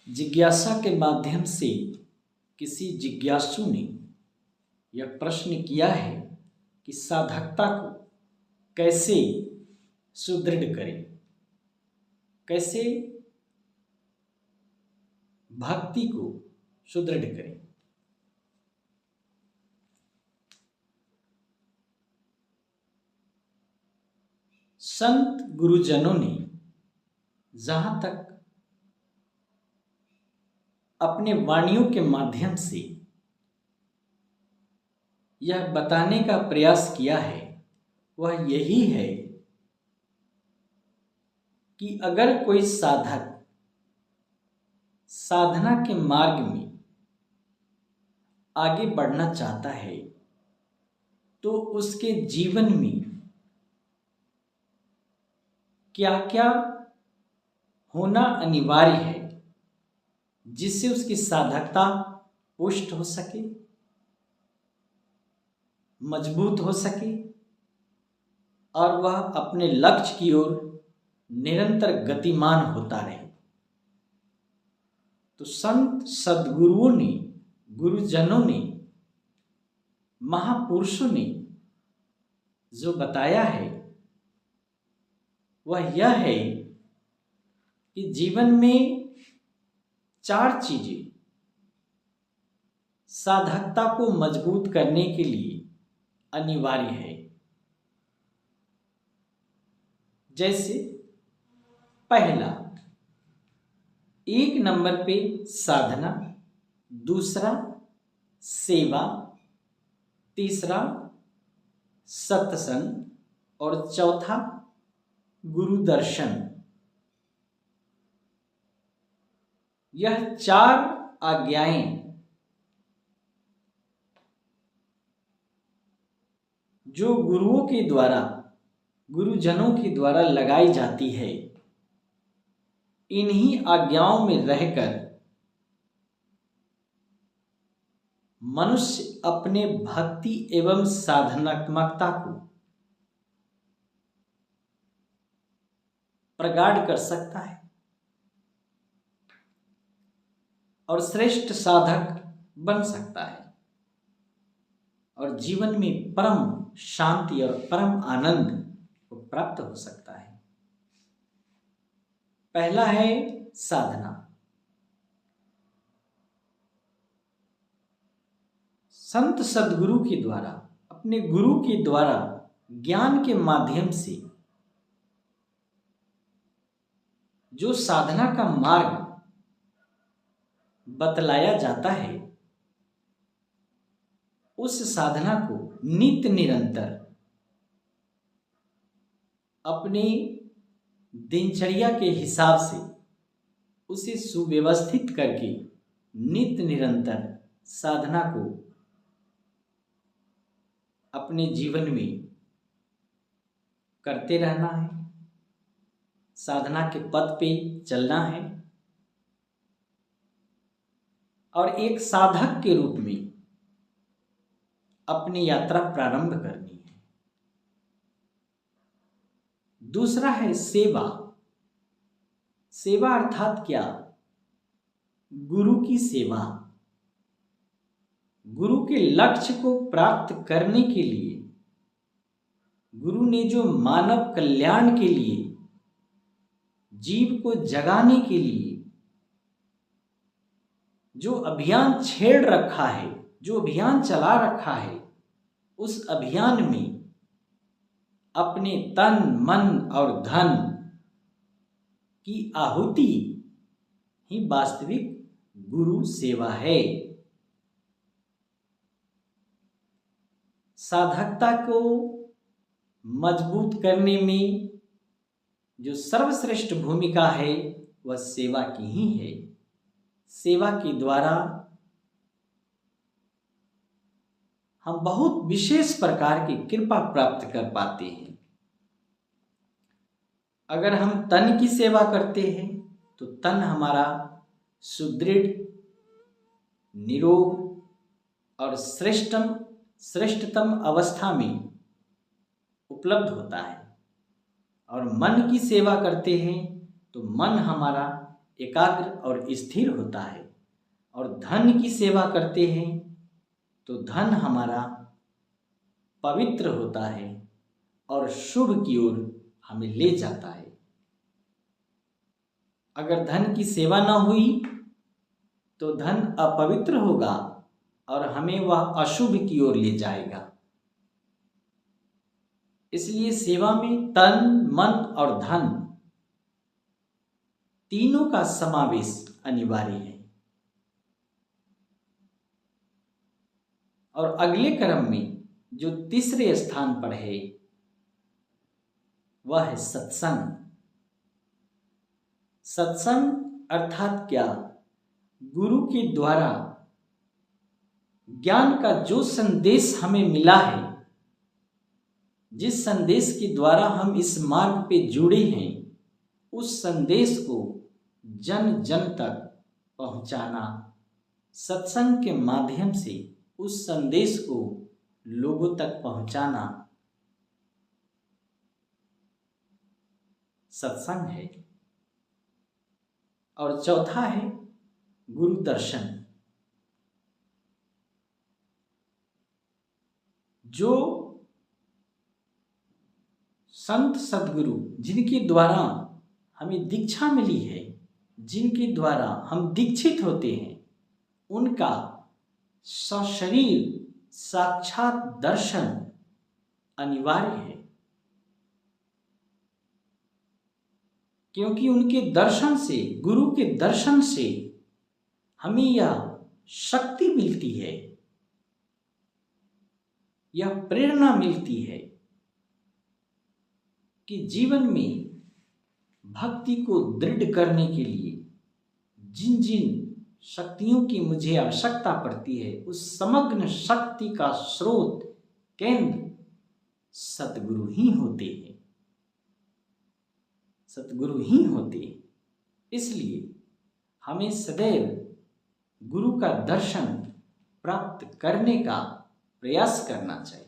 जिज्ञासा के माध्यम से किसी जिज्ञासु ने यह प्रश्न किया है कि साधकता को कैसे सुदृढ़ करें, कैसे भक्ति को सुदृढ़ करें। संत गुरुजनों ने जहां तक अपने वाणियों के माध्यम से यह बताने का प्रयास किया है वह यही है कि अगर कोई साधक साधना के मार्ग में आगे बढ़ना चाहता है तो उसके जीवन में क्या क्या होना अनिवार्य है जिससे उसकी साधकता पुष्ट हो सके, मजबूत हो सके और वह अपने लक्ष्य की ओर निरंतर गतिमान होता रहे। तो संत सद्गुरुओं ने, गुरुजनों ने, महापुरुषों ने जो बताया है वह यह है कि जीवन में 4 चीजें साधकता को मजबूत करने के लिए अनिवार्य है। जैसे पहला, 1 नंबर पे साधना, दूसरा सेवा, तीसरा सत्संग और चौथा गुरु दर्शन। यह 4 आज्ञाएं जो गुरुओं के द्वारा, गुरुजनों के द्वारा लगाई जाती है, इन्हीं आज्ञाओं में रहकर मनुष्य अपने भक्ति एवं साधनात्मकता को प्रगाढ़ कर सकता है और श्रेष्ठ साधक बन सकता है और जीवन में परम शांति और परम आनंद को प्राप्त हो सकता है। पहला है साधना। संत सद्गुरु के द्वारा, अपने गुरु के द्वारा ज्ञान के माध्यम से जो साधना का मार्ग बतलाया जाता है उस साधना को नित्य निरंतर अपने दिनचर्या के हिसाब से उसे सुव्यवस्थित करके नित्य निरंतर साधना को अपने जीवन में करते रहना है, साधना के पथ पे चलना है और एक साधक के रूप में अपनी यात्रा प्रारंभ करनी है। दूसरा है सेवा। सेवा अर्थात क्या? गुरु की सेवा। गुरु के लक्ष्य को प्राप्त करने के लिए गुरु ने जो मानव कल्याण के लिए, जीव को जगाने के लिए जो अभियान छेड़ रखा है, जो अभियान चला रखा है, उस अभियान में अपने तन, मन और धन की आहुति ही वास्तविक गुरु सेवा है। साधकता को मजबूत करने में जो सर्वश्रेष्ठ भूमिका है वह सेवा की ही है। सेवा के द्वारा हम बहुत विशेष प्रकार की कृपा प्राप्त कर पाते हैं। अगर हम तन की सेवा करते हैं तो तन हमारा सुदृढ़, निरोग और श्रेष्ठतम अवस्था में उपलब्ध होता है और मन की सेवा करते हैं तो मन हमारा एकाग्र और स्थिर होता है। और धन की सेवा करते हैं तो धन हमारा पवित्र होता है और शुभ की ओर हमें ले जाता है। अगर धन की सेवा न हुई तो धन अपवित्र होगा और हमें वह अशुभ की ओर ले जाएगा। इसलिए सेवा में तन, मन और धन तीनों का समावेश अनिवार्य है। और अगले क्रम में जो तीसरे स्थान पर है वह है सत्संग। सत्संग अर्थात क्या? गुरु के द्वारा ज्ञान का जो संदेश हमें मिला है, जिस संदेश के द्वारा हम इस मार्ग पे जुड़े हैं, उस संदेश को जन जन तक पहुंचाना, सत्संग के माध्यम से उस संदेश को लोगों तक पहुंचाना सत्संग है। और चौथा है गुरु दर्शन। जो संत सद्गुरु जिनके द्वारा हमें दीक्षा मिली है, जिनके द्वारा हम दीक्षित होते हैं, उनका सशरीर साक्षात दर्शन अनिवार्य है। क्योंकि उनके दर्शन से, गुरु के दर्शन से हमें यह शक्ति मिलती है, यह प्रेरणा मिलती है कि जीवन में भक्ति को दृढ़ करने के लिए जिन जिन शक्तियों की मुझे आवश्यकता पड़ती है, उस समग्र शक्ति का स्रोत, केंद्र सतगुरु ही होते हैं, सतगुरु ही होते हैं। इसलिए हमें सदैव गुरु का दर्शन प्राप्त करने का प्रयास करना चाहिए।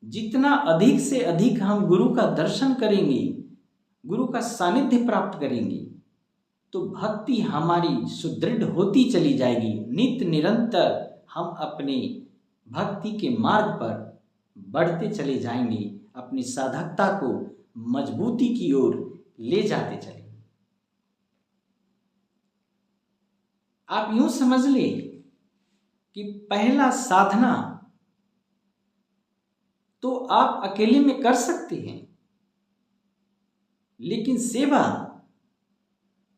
जितना अधिक से अधिक हम गुरु का दर्शन करेंगे, गुरु का सानिध्य प्राप्त करेंगे, तो भक्ति हमारी सुदृढ़ होती चली जाएगी। नित्य निरंतर हम अपने भक्ति के मार्ग पर बढ़ते चले जाएंगे, अपनी साधकता को मजबूती की ओर ले जाते चलेंगे। आप यूं समझ ले कि पहला साधना तो आप अकेले में कर सकते हैं, लेकिन सेवा,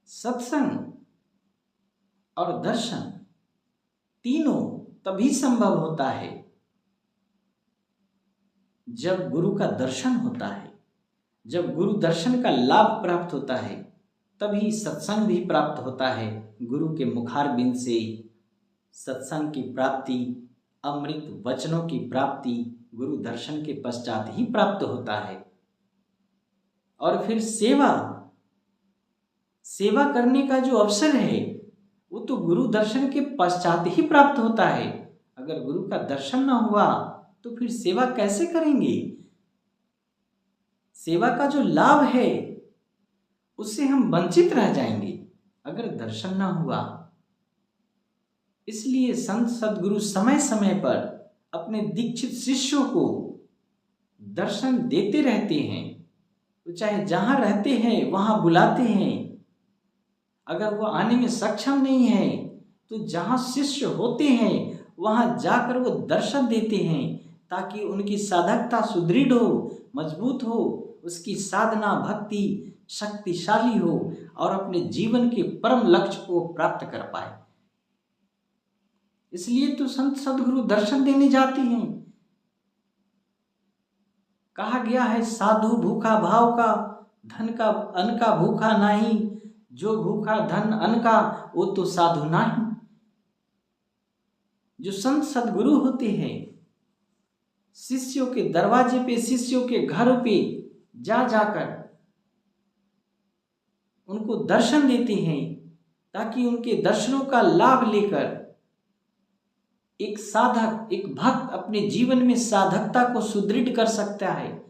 सत्संग और दर्शन तीनों तभी संभव होता है जब गुरु का दर्शन होता है। जब गुरु दर्शन का लाभ प्राप्त होता है तभी सत्संग भी प्राप्त होता है। गुरु के मुखारबिंद से सत्संग की प्राप्ति, अमृत वचनों की प्राप्ति गुरु दर्शन के पश्चात ही प्राप्त होता है। और फिर सेवा करने का जो अवसर है वो तो गुरु दर्शन के पश्चात ही प्राप्त होता है। अगर गुरु का दर्शन ना हुआ तो फिर सेवा कैसे करेंगे? सेवा का जो लाभ है उससे हम वंचित रह जाएंगे अगर दर्शन ना हुआ। इसलिए संत सद्गुरु समय समय पर अपने दीक्षित शिष्यों को दर्शन देते रहते हैं। तो चाहे जहां रहते हैं वहां बुलाते हैं। अगर वो आने में सक्षम नहीं है तो जहां शिष्य होते हैं वहां जाकर वो दर्शन देते हैं, ताकि उनकी साधकता सुदृढ़ हो, मजबूत हो, उसकी साधना भक्ति शक्तिशाली हो और अपने जीवन के परम लक्ष्य को प्राप्त कर पाए। इसलिए तो संत सद्गुरु दर्शन देने जाते हैं। कहा गया है, साधु भूखा भाव का, धन का अन्न का भूखा नहीं, जो भूखा धन अन्न का वो तो साधु नहीं। जो संत सद्गुरु होते हैं शिष्यों के दरवाजे पे, शिष्यों के घरों पे जा जाकर उनको दर्शन देते हैं, ताकि उनके दर्शनों का लाभ लेकर एक साधक, एक भक्त अपने जीवन में साधकता को सुदृढ़ कर सकता है,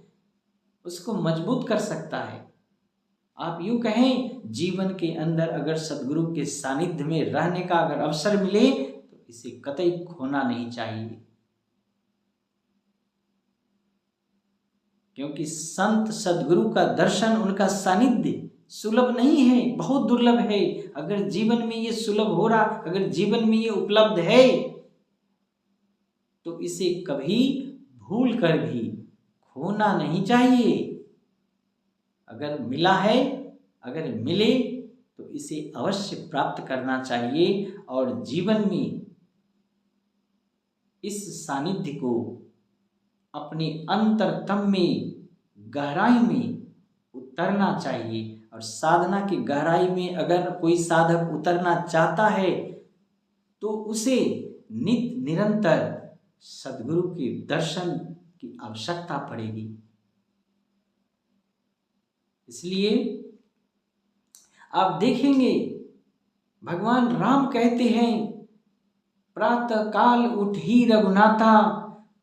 उसको मजबूत कर सकता है। आप यूं कहें, जीवन के अंदर अगर सदगुरु के सानिध्य में रहने का अगर अवसर मिले तो इसे कतई खोना नहीं चाहिए, क्योंकि संत सदगुरु का दर्शन, उनका सानिध्य सुलभ नहीं है, बहुत दुर्लभ है। अगर जीवन में ये सुलभ हो रहा, अगर जीवन में ये उपलब्ध है, तो इसे कभी भूल कर भी खोना नहीं चाहिए। अगर मिला है, अगर मिले तो इसे अवश्य प्राप्त करना चाहिए और जीवन में इस सानिध्य को अपने अंतरतम में, गहराई में उतरना चाहिए। और साधना की गहराई में अगर कोई साधक उतरना चाहता है तो उसे नित्य निरंतर सद्गुरु के दर्शन की आवश्यकता पड़ेगी। इसलिए आप देखेंगे भगवान राम कहते हैं, प्रातः काल उठी रघुनाथा,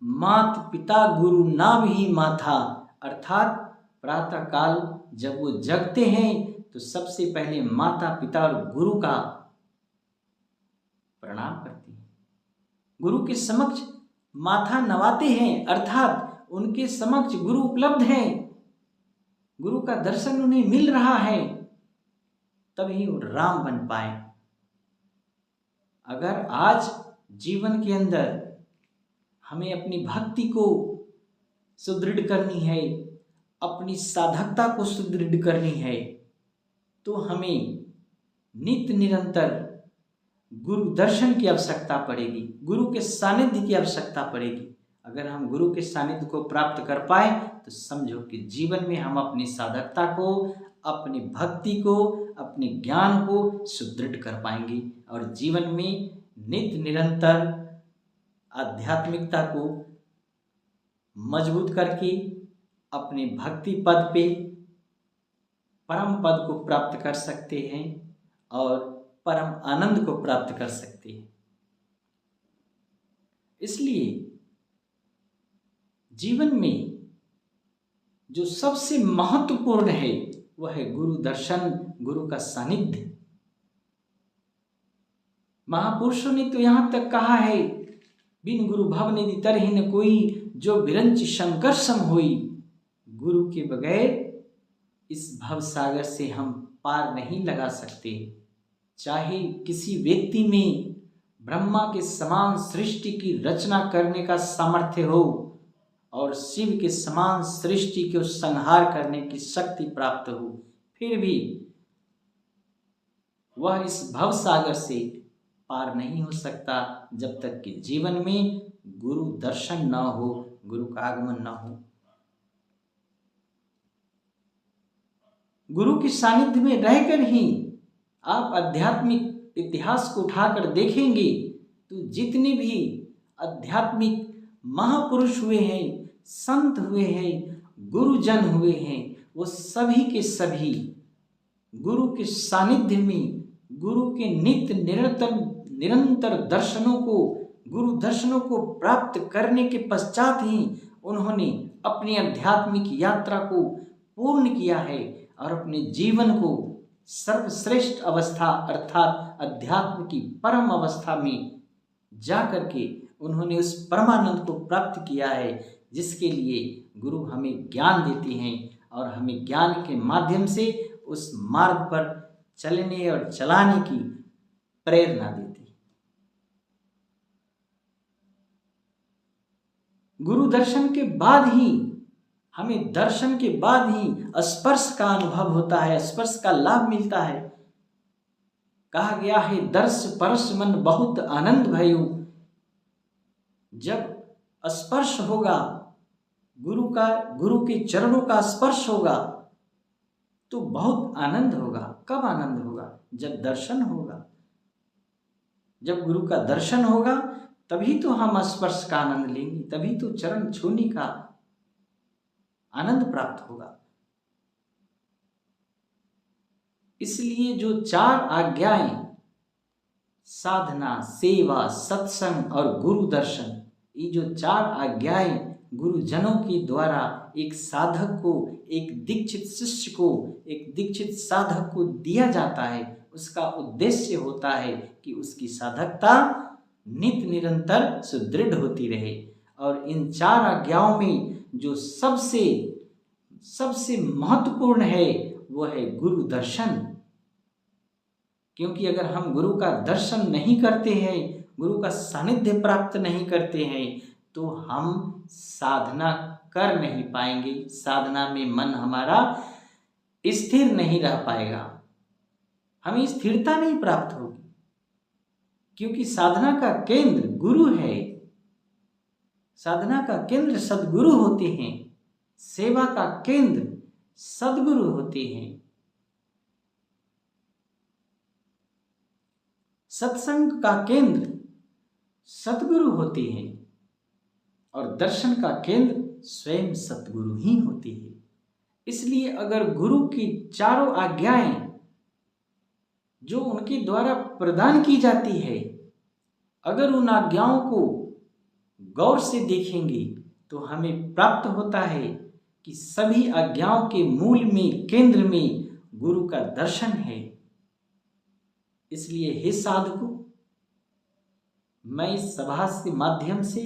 मात पिता गुरु नाम ही माथा। अर्थात प्रातः काल जब वो जगते हैं तो सबसे पहले माता पिता और गुरु का प्रणाम करते हैं, गुरु के समक्ष माथा नवाते हैं, अर्थात उनके समक्ष गुरु उपलब्ध हैं, गुरु का दर्शन उन्हें मिल रहा है, तभी वो राम बन पाए। अगर आज जीवन के अंदर हमें अपनी भक्ति को सुदृढ़ करनी है, अपनी साधकता को सुदृढ़ करनी है, तो हमें नित्य निरंतर गुरु दर्शन की आवश्यकता पड़ेगी, गुरु के सानिध्य की आवश्यकता पड़ेगी। अगर हम गुरु के सानिध्य को प्राप्त कर पाए तो समझो कि जीवन में हम अपनी साधकता को, अपनी भक्ति को, अपने ज्ञान को सुदृढ़ कर पाएंगे और जीवन में नित्य निरंतर आध्यात्मिकता को मजबूत करके अपने भक्ति पद पे परम पद को प्राप्त कर सकते हैं और परम आनंद को प्राप्त कर सकते हैं। इसलिए जीवन में जो सबसे महत्वपूर्ण है वह है गुरु दर्शन, गुरु का सानिध्य। महापुरुषों ने तो यहां तक कहा है, बिन गुरु भव निधि तरहि न कोई, जो बिरंच शंकर सम होई। गुरु के बगैर इस भव सागर से हम पार नहीं लगा सकते। चाहे किसी व्यक्ति में ब्रह्मा के समान सृष्टि की रचना करने का सामर्थ्य हो और शिव के समान सृष्टि को संहार करने की शक्ति प्राप्त हो, फिर भी वह इस भव सागर से पार नहीं हो सकता जब तक कि जीवन में गुरु दर्शन न हो, गुरु का आगमन न हो। गुरु के सानिध्य में रहकर ही आप आध्यात्मिक इतिहास को उठाकर देखेंगे तो जितने भी आध्यात्मिक महापुरुष हुए हैं, संत हुए हैं, गुरुजन हुए हैं, वो सभी के सभी गुरु के सानिध्य में, गुरु के नित्य निरंतर दर्शनों को, गुरु दर्शनों को प्राप्त करने के पश्चात ही उन्होंने अपनी आध्यात्मिक यात्रा को पूर्ण किया है और अपने जीवन को सर्वश्रेष्ठ अवस्था अर्थात अध्यात्म की परम अवस्था में जाकर के उन्होंने उस परमानंद को प्राप्त किया है, जिसके लिए गुरु हमें ज्ञान देते हैं और हमें ज्ञान के माध्यम से उस मार्ग पर चलने और चलाने की प्रेरणा देती है। गुरु दर्शन के बाद ही हमें, दर्शन के बाद ही स्पर्श का अनुभव होता है, स्पर्श का लाभ मिलता है। कहा गया है, दर्श परश मन बहुत आनंद भयो। जब स्पर्श होगा गुरु का, गुरु के चरणों का स्पर्श होगा तो बहुत आनंद होगा। कब आनंद होगा? जब दर्शन होगा। जब गुरु का दर्शन होगा तभी तो हम स्पर्श का आनंद लेंगे, तभी तो चरण छूने का आनंद प्राप्त होगा। इसलिए जो चार आज्ञाएं, साधना, सेवा, सत्संग और गुरु दर्शन, ये जो चार आज्ञाएं गुरुजनों के द्वारा एक साधक को, एक दीक्षित शिष्य को, एक दीक्षित साधक को दिया जाता है, उसका उद्देश्य होता है कि उसकी साधकता नित्य निरंतर सुदृढ़ होती रहे। और इन 4 आज्ञाओं में जो सबसे महत्वपूर्ण है वो है गुरु दर्शन। क्योंकि अगर हम गुरु का दर्शन नहीं करते हैं, गुरु का सानिध्य प्राप्त नहीं करते हैं, तो हम साधना कर नहीं पाएंगे, साधना में मन हमारा स्थिर नहीं रह पाएगा, हमें स्थिरता नहीं प्राप्त होगी। क्योंकि साधना का केंद्र गुरु है, साधना का केंद्र सद्गुरु होते हैं, सेवा का केंद्र सद्गुरु होते हैं, सत्संग का केंद्र सतगुरु होते हैं और दर्शन का केंद्र स्वयं सतगुरु ही होते हैं। इसलिए अगर गुरु की 4 आज्ञाएं जो उनके द्वारा प्रदान की जाती है, अगर उन आज्ञाओं को गौर से देखेंगे तो हमें प्राप्त होता है कि सभी आज्ञाओं के मूल में, केंद्र में गुरु का दर्शन है। इसलिए हे साधकों, मैं इस सभा के माध्यम से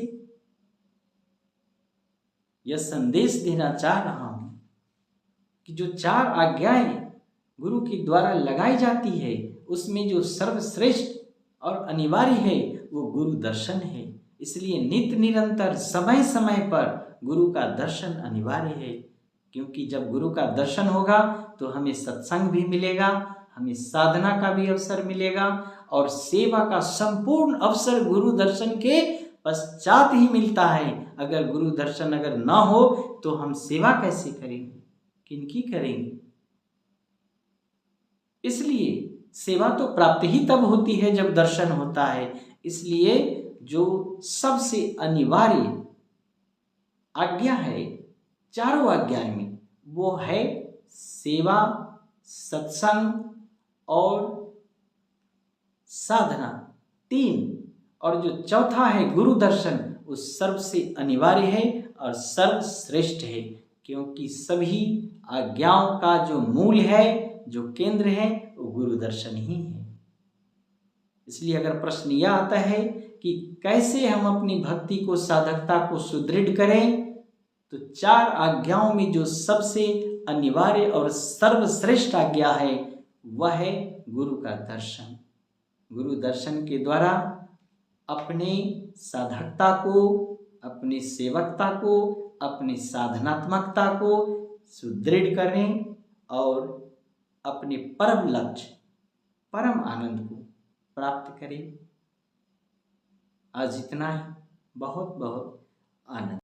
यह संदेश देना चाह रहा हूं कि जो 4 आज्ञाएं गुरु के द्वारा लगाई जाती है, उसमें जो सर्वश्रेष्ठ और अनिवार्य है वो गुरु दर्शन है। इसलिए नित्य निरंतर समय समय पर गुरु का दर्शन अनिवार्य है। क्योंकि जब गुरु का दर्शन होगा तो हमें सत्संग भी मिलेगा, हमें साधना का भी अवसर मिलेगा और सेवा का संपूर्ण अवसर गुरु दर्शन के पश्चात ही मिलता है। अगर गुरु दर्शन अगर ना हो तो हम सेवा कैसे करेंगे, किनकी करेंगे? इसलिए सेवा तो प्राप्त ही तब होती है जब दर्शन होता है। इसलिए जो सबसे अनिवार्य आज्ञा है 4 आज्ञाएं में, वो है सेवा, सत्संग और साधना, 3। और जो चौथा है गुरु दर्शन, वो सबसे अनिवार्य है और सर्वश्रेष्ठ है। क्योंकि सभी आज्ञाओं का जो मूल है, जो केंद्र है, वो गुरु दर्शन ही है। इसलिए अगर प्रश्न यह आता है कि कैसे हम अपनी भक्ति को, साधकता को सुदृढ़ करें, तो 4 आज्ञाओं में जो सबसे अनिवार्य और सर्वश्रेष्ठ आज्ञा है वह है गुरु का दर्शन। गुरु दर्शन के द्वारा अपने साधकता को, अपनी सेवकता को, अपनी साधनात्मकता को सुदृढ़ करें और अपने परम लक्ष्य, परम आनंद को प्राप्त करें। आज इतना ही। बहुत बहुत आनंद।